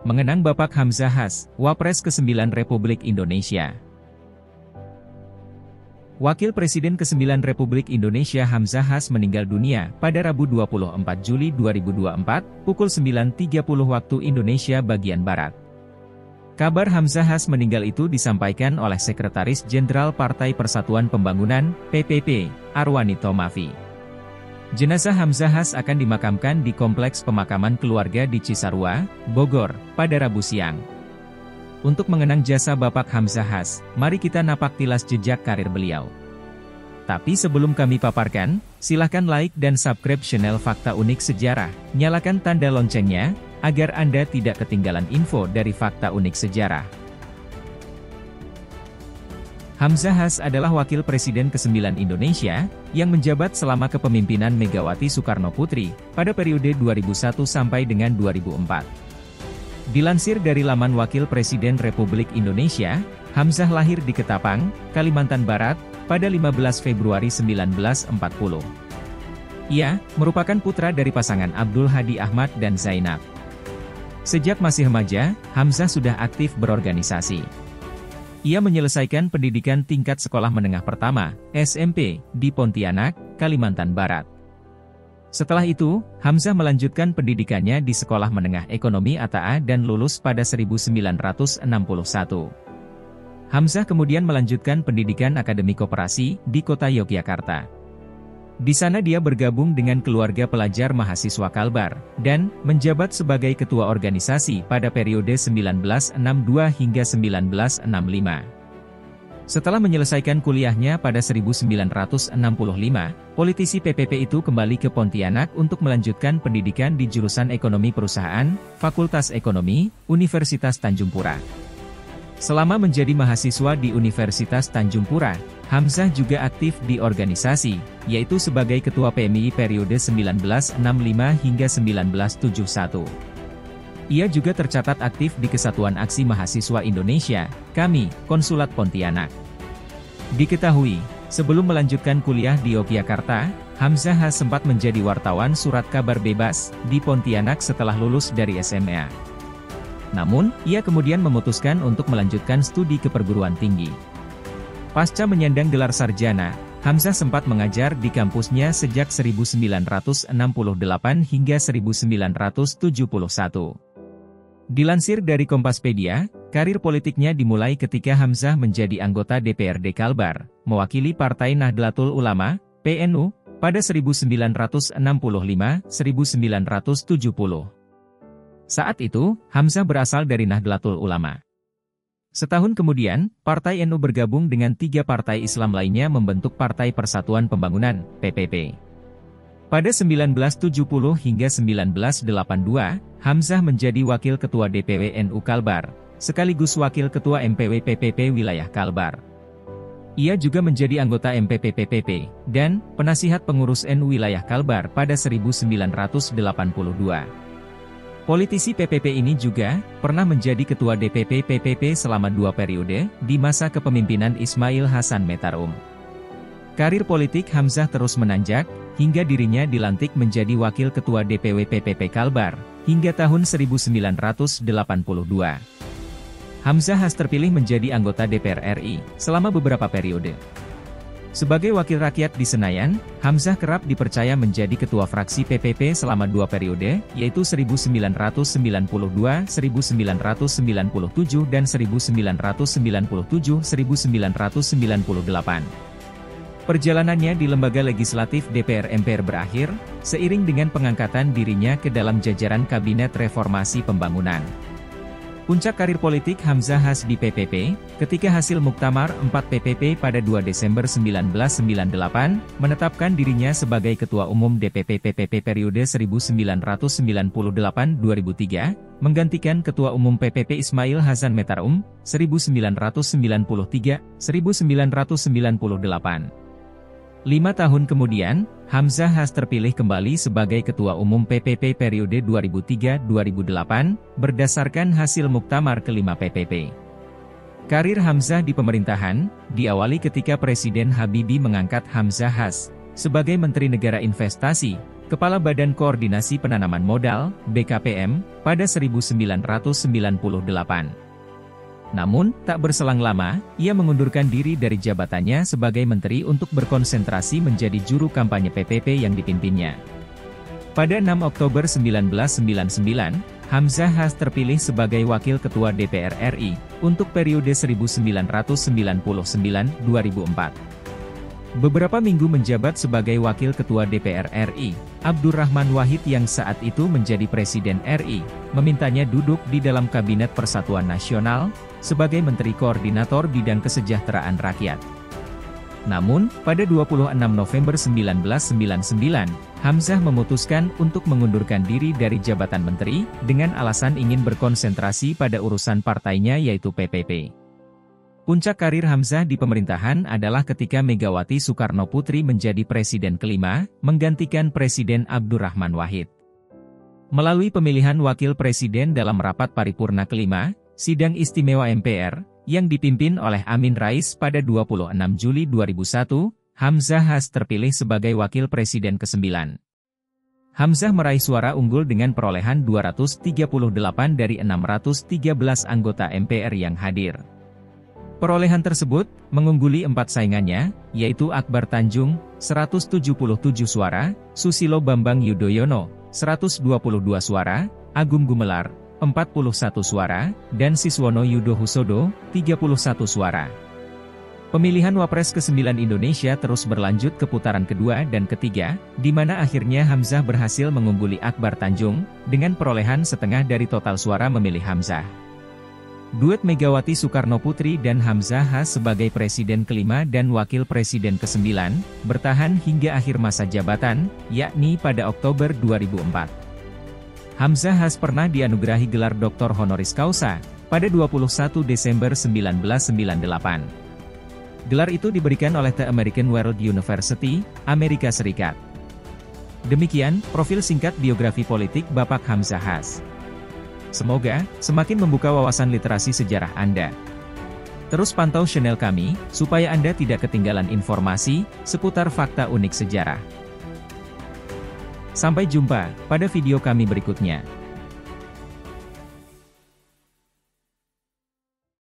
Mengenang Bapak Hamzah Has, Wapres ke-9 Republik Indonesia. Wakil Presiden ke-9 Republik Indonesia Hamzah Has meninggal dunia pada Rabu 24 Juli 2024, pukul 9.30 waktu Indonesia bagian Barat. Kabar Hamzah Has meninggal itu disampaikan oleh Sekretaris Jenderal Partai Persatuan Pembangunan, PPP, Arwani Tomafi. Jenazah Hamzah Has akan dimakamkan di Kompleks Pemakaman Keluarga di Cisarua, Bogor, pada Rabu siang. Untuk mengenang jasa Bapak Hamzah Has, mari kita napak tilas jejak karir beliau. Tapi sebelum kami paparkan, silahkan like dan subscribe channel Fakta Unik Sejarah, nyalakan tanda loncengnya, agar Anda tidak ketinggalan info dari Fakta Unik Sejarah. Hamzah Has adalah Wakil Presiden ke-9 Indonesia, yang menjabat selama kepemimpinan Megawati Soekarno Putri, pada periode 2001 sampai dengan 2004. Dilansir dari laman Wakil Presiden Republik Indonesia, Hamzah lahir di Ketapang, Kalimantan Barat, pada 15 Februari 1940. Ia merupakan putra dari pasangan Abdul Hadi Ahmad dan Zainab. Sejak masih remaja, Hamzah sudah aktif berorganisasi. Ia menyelesaikan pendidikan tingkat sekolah menengah pertama, SMP, di Pontianak, Kalimantan Barat. Setelah itu, Hamzah melanjutkan pendidikannya di Sekolah Menengah Ekonomi ATA dan lulus pada 1961. Hamzah kemudian melanjutkan pendidikan Akademi Koperasi di kota Yogyakarta. Di sana dia bergabung dengan keluarga pelajar mahasiswa Kalbar, dan menjabat sebagai ketua organisasi pada periode 1962 hingga 1965. Setelah menyelesaikan kuliahnya pada 1965, politisi PPP itu kembali ke Pontianak untuk melanjutkan pendidikan di jurusan Ekonomi Perusahaan, Fakultas Ekonomi, Universitas Tanjung Pura. Selama menjadi mahasiswa di Universitas Tanjung Pura, Hamzah juga aktif di organisasi, yaitu sebagai Ketua PMI periode 1965 hingga 1971. Ia juga tercatat aktif di Kesatuan Aksi Mahasiswa Indonesia, KAMI, Konsulat Pontianak. Diketahui, sebelum melanjutkan kuliah di Yogyakarta, Hamzah Has sempat menjadi wartawan surat kabar bebas di Pontianak setelah lulus dari SMA. Namun, ia kemudian memutuskan untuk melanjutkan studi ke perguruan tinggi. Pasca menyandang gelar sarjana, Hamzah sempat mengajar di kampusnya sejak 1968 hingga 1971. Dilansir dari Kompaspedia, karir politiknya dimulai ketika Hamzah menjadi anggota DPRD Kalbar, mewakili Partai Nahdlatul Ulama, PNU, pada 1965-1970. Saat itu, Hamzah berasal dari Nahdlatul Ulama. Setahun kemudian, Partai NU bergabung dengan 3 partai Islam lainnya membentuk Partai Persatuan Pembangunan, PPP. Pada 1970 hingga 1982, Hamzah menjadi Wakil Ketua DPW NU Kalbar, sekaligus Wakil Ketua MPW PPP Wilayah Kalbar. Ia juga menjadi anggota MPP PPP, dan penasihat pengurus NU Wilayah Kalbar pada 1982. Politisi PPP ini juga pernah menjadi Ketua DPP PPP selama 2 periode, di masa kepemimpinan Ismail Hasan Metarum. Karir politik Hamzah terus menanjak, hingga dirinya dilantik menjadi Wakil Ketua DPW PPP Kalbar, hingga tahun 1982. Hamzah Has terpilih menjadi anggota DPR RI, selama beberapa periode. Sebagai wakil rakyat di Senayan, Hamzah kerap dipercaya menjadi ketua fraksi PPP selama 2 periode, yaitu 1992, 1997, dan 1997-1998. Perjalanannya di lembaga legislatif DPR MPR berakhir, seiring dengan pengangkatan dirinya ke dalam jajaran Kabinet Reformasi Pembangunan. Puncak karir politik Hamzah Has di PPP, ketika hasil Muktamar 4 PPP pada 2 Desember 1998, menetapkan dirinya sebagai Ketua Umum DPP PPP periode 1998-2003, menggantikan Ketua Umum PPP Ismail Hasan Metarum, 1993-1998. 5 tahun kemudian, Hamzah Has terpilih kembali sebagai Ketua Umum PPP periode 2003-2008, berdasarkan hasil Muktamar ke-5 PPP. Karir Hamzah di pemerintahan, diawali ketika Presiden Habibie mengangkat Hamzah Has sebagai Menteri Negara Investasi, Kepala Badan Koordinasi Penanaman Modal, BKPM, pada 1998. Namun, tak berselang lama, ia mengundurkan diri dari jabatannya sebagai menteri untuk berkonsentrasi menjadi juru kampanye PPP yang dipimpinnya. Pada 6 Oktober 1999, Hamzah Has terpilih sebagai Wakil Ketua DPR RI, untuk periode 1999-2004. Beberapa minggu menjabat sebagai Wakil Ketua DPR RI, Abdurrahman Wahid yang saat itu menjadi Presiden RI, memintanya duduk di dalam Kabinet Persatuan Nasional, sebagai Menteri Koordinator Bidang Kesejahteraan Rakyat. Namun, pada 26 November 1999, Hamzah memutuskan untuk mengundurkan diri dari jabatan menteri, dengan alasan ingin berkonsentrasi pada urusan partainya yaitu PPP. Puncak karir Hamzah di pemerintahan adalah ketika Megawati Soekarno Putri menjadi presiden kelima, menggantikan Presiden Abdurrahman Wahid. Melalui pemilihan wakil presiden dalam rapat paripurna kelima, sidang istimewa MPR, yang dipimpin oleh Amin Rais pada 26 Juli 2001, Hamzah Has terpilih sebagai wakil presiden ke-9. Hamzah meraih suara unggul dengan perolehan 238 dari 613 anggota MPR yang hadir. Perolehan tersebut mengungguli 4 saingannya, yaitu Akbar Tanjung, 177 suara, Susilo Bambang Yudhoyono, 122 suara, Agung Gumelar, 41 suara, dan Siswono Yudhohusodo, 31 suara. Pemilihan Wapres ke-9 Indonesia terus berlanjut ke putaran kedua dan ketiga, di mana akhirnya Hamzah berhasil mengungguli Akbar Tanjung, dengan perolehan setengah dari total suara memilih Hamzah. Duet Megawati Soekarno Putri dan Hamzah Has sebagai Presiden kelima dan Wakil Presiden ke-9, bertahan hingga akhir masa jabatan, yakni pada Oktober 2004. Hamzah Has pernah dianugerahi gelar Doktor Honoris Causa, pada 21 Desember 1998. Gelar itu diberikan oleh The American World University, Amerika Serikat. Demikian, profil singkat biografi politik Bapak Hamzah Has. Semoga, semakin membuka wawasan literasi sejarah Anda. Terus pantau channel kami, supaya Anda tidak ketinggalan informasi, seputar fakta unik sejarah. Sampai jumpa, pada video kami berikutnya.